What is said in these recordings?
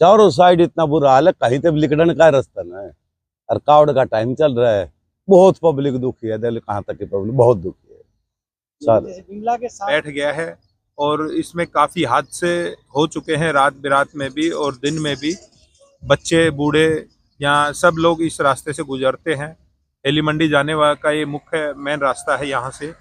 चारों साइड इतना बुरा हाल है, कहीं से भी निकलने का रास्ता नहीं है। और कावड़ का टाइम चल रहा है, बहुत पब्लिक दुखी है। दिल्ली कहाँ तक की पब्लिक बहुत दुखी है सारे। जैसे बिमला के साथ बैठ गया है और इसमें काफी हादसे हो चुके हैं, रात बिरात में भी और दिन में भी। बच्चे बूढ़े यहाँ सब लोग इस रास्ते से गुजरते हैं। हेली मंडी जाने वाला का ये मुख्य मेन रास्ता है यहाँ से।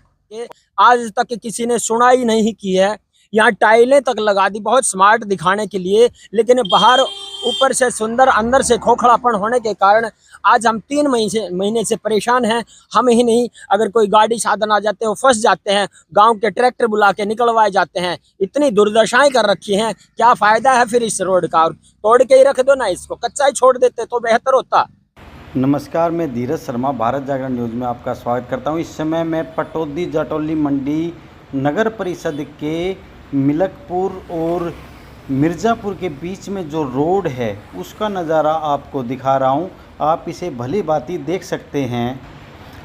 आज तक किसी ने सुनाई नहीं की है। यहाँ टाइलें तक लगा दी बहुत स्मार्ट दिखाने के लिए, लेकिन बाहर ऊपर से सुंदर अंदर से खोखलापन होने के कारण आज हम 3 महीने से परेशान हैं। हम ही नहीं, अगर कोई गाड़ी साधन आ जाते हैं वो फंस जाते हैं, गांव के ट्रैक्टर बुला के निकलवाए जाते हैं। इतनी दुर्दशाएं कर रखी हैं, क्या फायदा है फिर इस रोड का। और तोड़ के ही रख दो ना, इसको कच्चा ही छोड़ देते तो बेहतर होता। नमस्कार, मैं धीरज शर्मा भारत जागरण न्यूज़ में आपका स्वागत करता हूं। इस समय मैं पटौदी जाटौली मंडी नगर परिषद के मिलकपुर और मिर्ज़ापुर के बीच में जो रोड है उसका नज़ारा आपको दिखा रहा हूं। आप इसे भली भांति देख सकते हैं।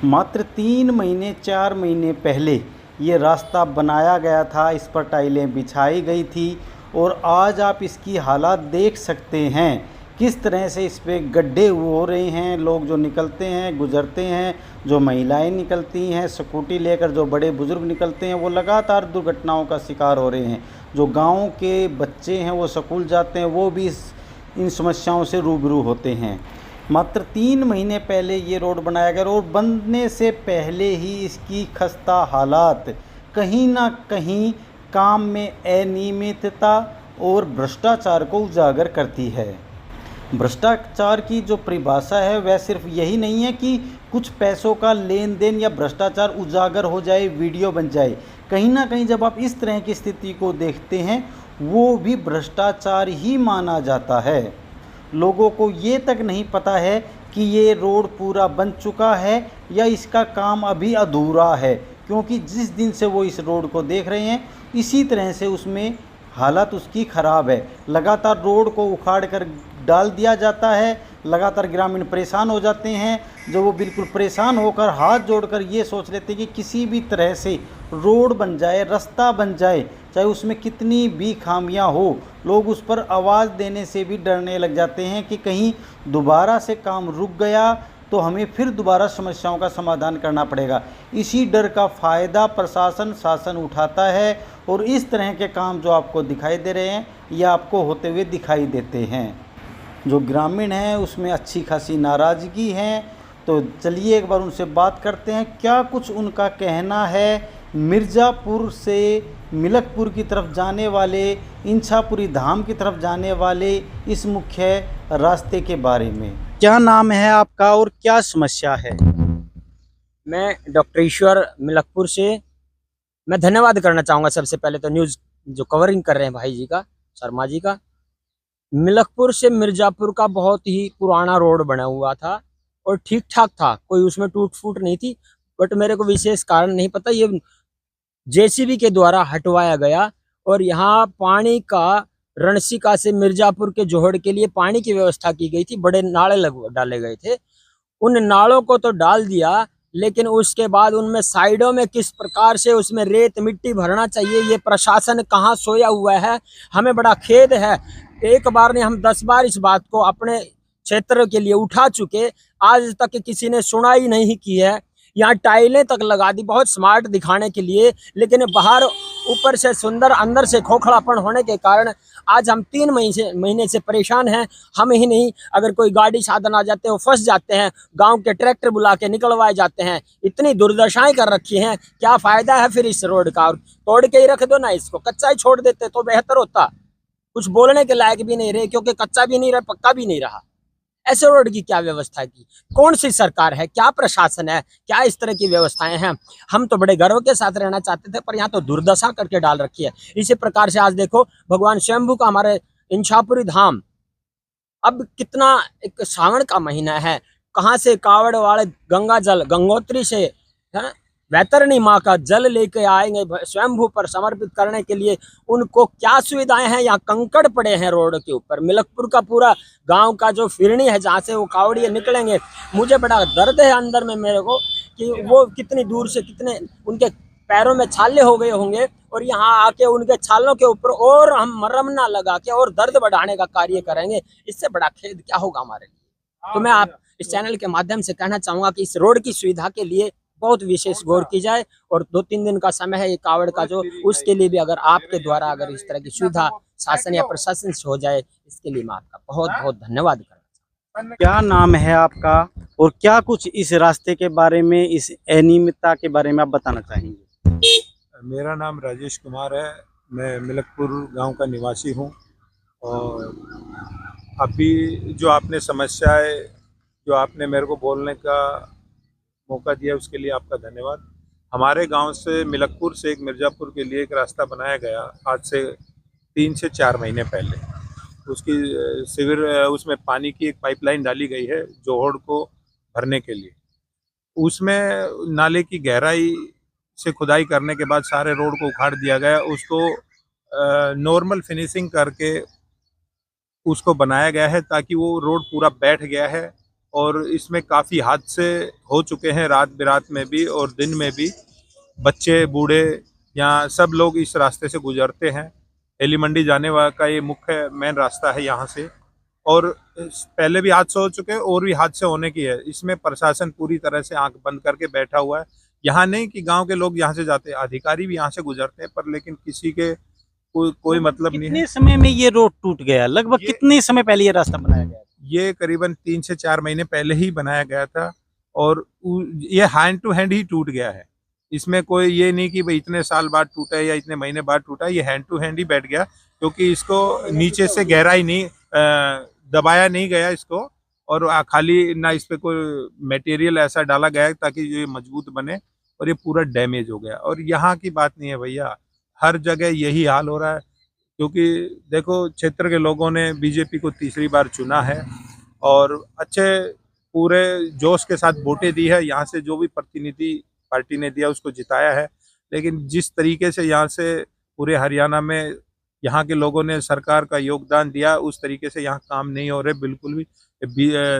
मात्र 3 महीने 4 महीने पहले ये रास्ता बनाया गया था, इस पर टाइलें बिछाई गई थी और आज आप इसकी हालत देख सकते हैं किस तरह से इस पे गड्ढे हो रहे हैं। लोग जो निकलते हैं गुजरते हैं, जो महिलाएं निकलती हैं स्कूटी लेकर, जो बड़े बुज़ुर्ग निकलते हैं, वो लगातार दुर्घटनाओं का शिकार हो रहे हैं। जो गांव के बच्चे हैं वो स्कूल जाते हैं, वो भी इन समस्याओं से रूबरू होते हैं। मात्र 3 महीने पहले ये रोड बनाया गया और बनने से पहले ही इसकी खस्ता हालात कहीं ना कहीं काम में अनियमितता और भ्रष्टाचार को उजागर करती है। भ्रष्टाचार की जो परिभाषा है वह सिर्फ यही नहीं है कि कुछ पैसों का लेन देन या भ्रष्टाचार उजागर हो जाए, वीडियो बन जाए। कहीं ना कहीं जब आप इस तरह की स्थिति को देखते हैं वो भी भ्रष्टाचार ही माना जाता है। लोगों को ये तक नहीं पता है कि ये रोड पूरा बन चुका है या इसका काम अभी अधूरा है, क्योंकि जिस दिन से वो इस रोड को देख रहे हैं इसी तरह से उसमें हालत उसकी ख़राब है। लगातार रोड को उखाड़ कर डाल दिया जाता है, लगातार ग्रामीण परेशान हो जाते हैं। जो वो बिल्कुल परेशान होकर हाथ जोड़कर ये सोच लेते हैं कि किसी भी तरह से रोड बन जाए, रास्ता बन जाए, चाहे उसमें कितनी भी खामियां हो। लोग उस पर आवाज़ देने से भी डरने लग जाते हैं कि कहीं दोबारा से काम रुक गया तो हमें फिर दोबारा समस्याओं का समाधान करना पड़ेगा। इसी डर का फ़ायदा प्रशासन शासन उठाता है और इस तरह के काम जो आपको दिखाई दे रहे हैं या आपको होते हुए दिखाई देते हैं। जो ग्रामीण हैं उसमें अच्छी खासी नाराज़गी है। तो चलिए एक बार उनसे बात करते हैं, क्या कुछ उनका कहना है मिर्ज़ापुर से मिलकपुर की तरफ जाने वाले, इंछापुरी धाम की तरफ जाने वाले इस मुख्य रास्ते के बारे में। क्या नाम है आपका और क्या समस्या है? मैं डॉक्टर ईश्वर मिलकपुर से। मैं धन्यवाद करना चाहूँगा सबसे पहले तो न्यूज़ जो कवरिंग कर रहे हैं भाई जी का, शर्मा जी का। मिलकपुर से मिर्ज़ापुर का बहुत ही पुराना रोड बना हुआ था और ठीक ठाक था, कोई उसमें टूट फूट नहीं थी। बट मेरे को विशेष कारण नहीं पता, ये जेसीबी के द्वारा हटवाया गया और यहाँ पानी का रणसिका से मिर्ज़ापुर के जोहड़ के लिए पानी की व्यवस्था की गई थी। बड़े नाले डाले गए थे, उन नालों को तो डाल दिया, लेकिन उसके बाद उनमें साइडों में किस प्रकार से उसमें रेत मिट्टी भरना चाहिए ये प्रशासन कहाँ सोया हुआ है। हमें बड़ा खेद है। एक बार ने हम 10 बार इस बात को अपने क्षेत्र के लिए उठा चुके, आज तक किसी ने सुनाई नहीं की है। यहाँ टाइलें तक लगा दी बहुत स्मार्ट दिखाने के लिए, लेकिन बाहर ऊपर से सुंदर अंदर से खोखलापन होने के कारण आज हम 3 महीने से परेशान हैं। हम ही नहीं, अगर कोई गाड़ी साधन आ जाते हैं वो फंस जाते हैं, गांव के ट्रैक्टर बुला के निकलवाए जाते हैं। इतनी दुर्दशाएं कर रखी हैं, क्या फायदा है फिर इस रोड का। और तोड़ के ही रख दो ना, इसको कच्चा ही छोड़ देते तो बेहतर होता। कुछ बोलने के लायक भी नहीं रहे, क्योंकि कच्चा भी नहीं रहा पक्का भी नहीं रहा। ऐसे रोड की क्या व्यवस्था की, कौन सी सरकार है, क्या प्रशासन है, क्या इस तरह की व्यवस्थाएं हैं। हम तो बड़े गर्व के साथ रहना चाहते थे, पर यहाँ तो दुर्दशा करके डाल रखी है। इसी प्रकार से आज देखो भगवान शंभू का हमारे इंछापुरी धाम, अब कितना एक सावन का महीना है, कहाँ से कावड़ वाले गंगा जल गंगोत्री से वैतरणी माँ का जल लेके आएंगे स्वयंभू पर समर्पित करने के लिए। उनको क्या सुविधाएं हैं, यहाँ कंकड़ पड़े हैं रोड के ऊपर। मिलकपुर का पूरा गांव का जो फिरनी है जहाँ से वो कावड़िए निकलेंगे, मुझे बड़ा दर्द है अंदर में मेरे को कि वो कितनी दूर से कितने उनके पैरों में छाले हो गए होंगे और यहाँ आके उनके छालों के ऊपर और हम मरहम ना लगा के और दर्द बढ़ाने का कार्य करेंगे, इससे बड़ा खेद क्या होगा हमारे लिए। तो मैं आप इस चैनल के माध्यम से कहना चाहूंगा कि इस रोड की सुविधा के लिए बहुत विशेष गौर की जाए और 2-3 दिन का समय है ये कावड़ का जो, उसके लिए भी अगर आपके द्वारा अगर इस तरह की सुविधा शासन या प्रशासन से हो जाए, इसके लिए मैं आपका बहुत बहुत धन्यवाद करना चाहूँगा। क्या नाम है आपका और क्या कुछ इस रास्ते के बारे में, इस अनियमितता के बारे में आप बताना चाहेंगे? मेरा नाम राजेश कुमार है। मैं मिलकपुर गांव का निवासी हूं और अभी जो आपने समस्याएं जो आपने मेरे को बोलने का मौका दिया उसके लिए आपका धन्यवाद। हमारे गांव से मिलकपुर से एक मिर्ज़ापुर के लिए एक रास्ता बनाया गया आज से 3 से 4 महीने पहले। उसकी सीवर उसमें पानी की एक पाइपलाइन डाली गई है जोहड़ को भरने के लिए। उसमें नाले की गहराई से खुदाई करने के बाद सारे रोड को उखाड़ दिया गया। उसको नॉर्मल फिनिशिंग करके उसको बनाया गया है ताकि वो रोड पूरा बैठ गया है और इसमें काफ़ी हादसे हो चुके हैं रात बिरात में भी और दिन में भी। बच्चे बूढ़े यहाँ सब लोग इस रास्ते से गुजरते हैं। हेली मंडी जाने वाला का ये मुख्य मेन रास्ता है यहाँ से, और पहले भी हादसे हो चुके हैं और भी हादसे होने की है। इसमें प्रशासन पूरी तरह से आंख बंद करके बैठा हुआ है। यहाँ नहीं कि गांव के लोग यहाँ से जाते हैं, अधिकारी भी यहाँ से गुजरते हैं, पर लेकिन किसी के कोई मतलब नहीं है। कितने समय में ये रोड टूट गया? लगभग कितने समय पहले ये रास्ता बनाया गया? ये करीबन 3 से 4 महीने पहले ही बनाया गया था और ये हैंड टू हैंड ही टूट गया है। इसमें कोई ये नहीं कि भाई इतने साल बाद टूटा है या इतने महीने बाद टूटा है। ये हैंड टू हैंड ही बैठ गया क्योंकि इसको नीचे से गहराई नहीं दबाया नहीं गया इसको, और खाली ना इस पे कोई मटेरियल ऐसा डाला गया है ताकि ये मजबूत बने, और ये पूरा डैमेज हो गया। और यहाँ की बात नहीं है भैया, हर जगह यही हाल हो रहा है क्योंकि देखो क्षेत्र के लोगों ने बीजेपी को तीसरी बार चुना है और अच्छे पूरे जोश के साथ वोटें दी है। यहाँ से जो भी प्रतिनिधि पार्टी ने दिया उसको जिताया है, लेकिन जिस तरीके से यहाँ से पूरे हरियाणा में यहाँ के लोगों ने सरकार का योगदान दिया उस तरीके से यहाँ काम नहीं हो रहे बिल्कुल भी।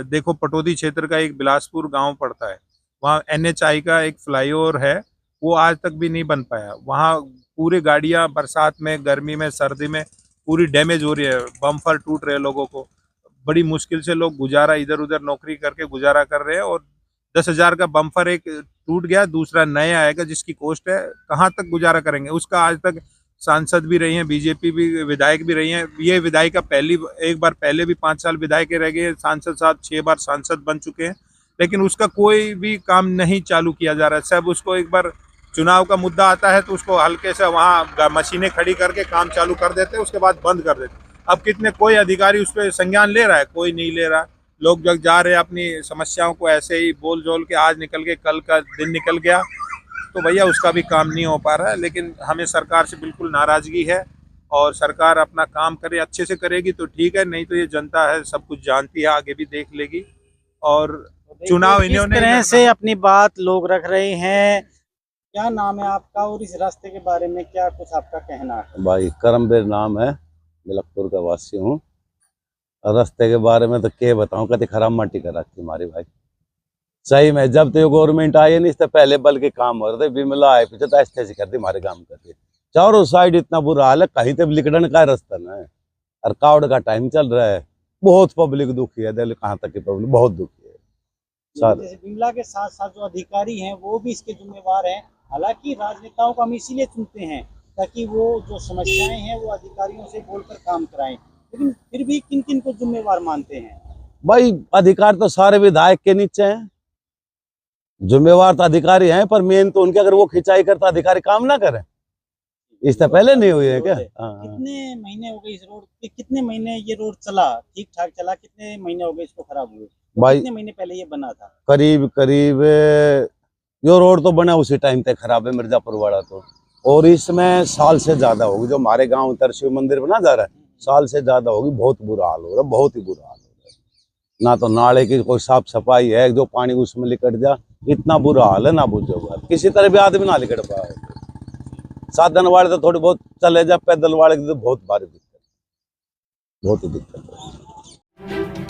देखो पटौदी क्षेत्र का एक बिलासपुर गांव पड़ता है, वहाँ NHI का एक फ्लाईओवर है, वो आज तक भी नहीं बन पाया। वहाँ पूरी गाड़ियाँ बरसात में, गर्मी में, सर्दी में पूरी डैमेज हो रही है, बम्पर टूट रहे हैं। लोगों को बड़ी मुश्किल से लोग गुजारा इधर उधर नौकरी करके गुजारा कर रहे हैं, और 10,000 का बम्पर एक टूट गया, दूसरा नया आएगा जिसकी कॉस्ट है, कहाँ तक गुजारा करेंगे। उसका आज तक सांसद भी रही हैं, बीजेपी भी विधायक भी रही हैं। ये विधायिका एक बार पहले भी 5 साल विधायक रह गए, सांसद साहब 6 बार सांसद बन चुके हैं, लेकिन उसका कोई भी काम नहीं चालू किया जा रहा है। सब उसको एक बार चुनाव का मुद्दा आता है तो उसको हल्के से वहाँ मशीनें खड़ी करके काम चालू कर देते हैं, उसके बाद बंद कर देते हैं। अब कितने कोई अधिकारी उस पर संज्ञान ले रहा है? कोई नहीं ले रहा। लोग जब जा रहे हैं अपनी समस्याओं को ऐसे ही बोल जोल के, आज निकल के कल का दिन निकल गया, तो भैया उसका भी काम नहीं हो पा रहा है। लेकिन हमें सरकार से बिल्कुल नाराजगी है, और सरकार अपना काम करे, अच्छे से करेगी तो ठीक है, नहीं तो ये जनता है सब कुछ जानती है, आगे भी देख लेगी। और चुनाव इन्होंने तरह से अपनी बात लोग रख रहे हैं। क्या नाम है आपका और इस रास्ते के बारे में क्या कुछ आपका कहना है? भाई करमबीर नाम है, मिलकपुर का वासी हूँ। रास्ते के बारे में तो क्या बताऊं, कति खराब माटी कर रखी हमारी भाई। सही में जब तो गवर्नमेंट आई नहीं, इससे पहले बल के काम हो रहे थे, बिमला आए पीछे तो ऐसे कर दी हमारे काम करते। चारों साइड इतना बुरा हाल है, कहीं तो लिकड़न का रास्ता न है। और कावड़ का टाइम चल रहा है, बहुत पब्लिक दुखी है। दिल्ली कहाँ तक की पब्लिक बहुत दुखी है। जैसे बिमला के साथ साथ जो अधिकारी हैं वो भी इसके जिम्मेवार हैं। हालांकि राजनेताओं को हम इसीलिए चुनते हैं ताकि वो जो समस्याएं हैं वो अधिकारियों से बोलकर काम कराएं, लेकिन फिर भी किन किन को जिम्मेवार मानते हैं? भाई अधिकार तो सारे विधायक के नीचे हैं, जिम्मेवार तो अधिकारी हैं, पर मेन तो उनके, अगर वो खिंचाई करता अधिकारी काम ना करें। इससे पहले नहीं हुई है क्या? कितने महीने हो गए इस रोड के? कितने महीने ये रोड चला, ठीक ठाक चला? कितने महीने हो गए इसको खराब हुए? भाई कितने महीने पहले ये बना था? करीब यो रोड तो बना उसी टाइम तक खराब है, मिर्जापुर वाला तो। और इसमें साल से ज्यादा होगी, जो हमारे गांव तरशिव मंदिर बना जा रहा है, साल से ज्यादा होगी। बहुत बुरा हाल हो रहा है, बहुत ही बुरा हाल हो रहा है। ना तो नाले की कोई साफ सफाई है, जो पानी उसमें लिकट जा, इतना बुरा हाल है ना पूछो बात। किसी तरह भी आदमी ना लिकट पाए। साधन वाले तो थोड़ी बहुत चले जा, पैदल वाले की तो बहुत भारी दिक्कत, बहुत ही दिक्कत है।